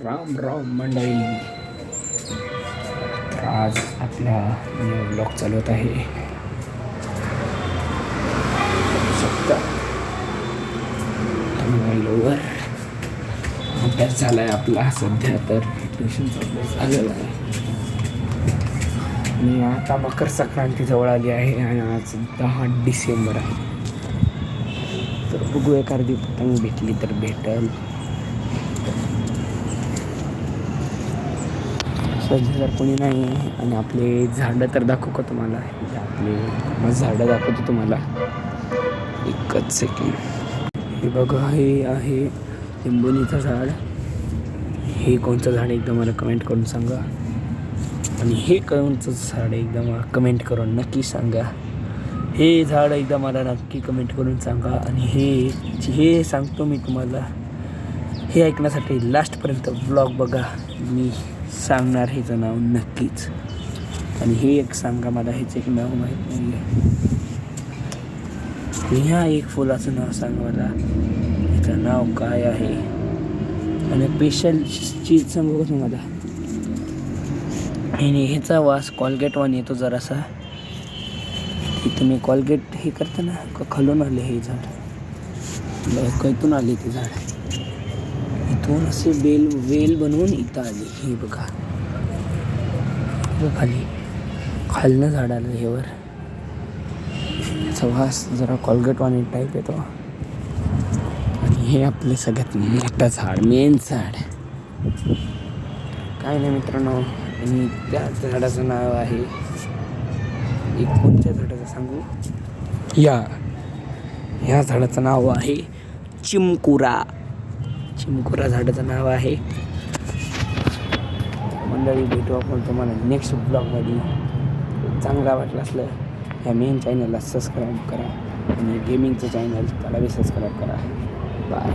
राम राम मंडळी. तर आज आपला ब्लॉग चालवत आहे. मोबाईलवर अभ्यास झाला आहे आपला. सध्या तर ट्युशनचा अभ्यास झालेला आहे आणि आता मकर संक्रांती जवळ आली आहे आणि आज 10 डिसेंबर आहे. तर बघू एखादी पतंग भेटली तर भेटल. सध्या तर कोणी नाही आहे. आणि आपले झाडं तर दाखवू का तुम्हाला? आपले झाडं दाखवतो तुम्हाला, एकच सेकंड. हे बघा, हे आहे लिंबोणीचं झाड. हे कोणतं झाड एकदा मला कमेंट करून सांगा. आणि हे कोणतं झाड एकदा मला कमेंट करून नक्की सांगा. हे झाड एकदा मला नक्की कमेंट करून सांगा. आणि हे सांगतो मी तुम्हाला. हे ऐकण्यासाठी लास्टपर्यंत ब्लॉग बघा. मी सांगणार ह्याचं नाव नक्कीच. आणि हे एक सांगा मला, ह्याचं एक नाव माहीत नाही आहे. ह्या एक फुलाचं नाव सांगा मला, ह्याचं नाव काय आहे. आणि स्पेशल चीज सांगू का तुम्हाला? आणि ह्याचा वास कॉलगेट वान येतो जरासा. इथं मी कॉलगेट हे करतं ना, का खालून आले हे झाड, कैतून आले ते झाड. इथून असे वेल बनवून इथं आले. हे बघा खालनं झाड आलं ह्यावर. याचा वास जरा कॉलगेट वाणी टाईप येतो. आणि हे आपले सगळ्यात मोठं झाड, मेन झाड काय नाही मित्रांनो. आणि त्या झाडाचं नाव आहे, एक कोणत्या झाडाचं सांगू? ह्या झाडाचं नाव आहे चिमकुरा. चिमकुरा झाडाचं नाव आहे. मंडळी, भेटू आपण तुम्हाला नेक्स्ट ब्लॉगमध्ये. चांगला वाटलं असलं ह्या मेन चॅनलला सबस्क्राईब करा. आणि गेमिंगचं चॅनल त्याला बी सबस्क्राईब करा. बाय.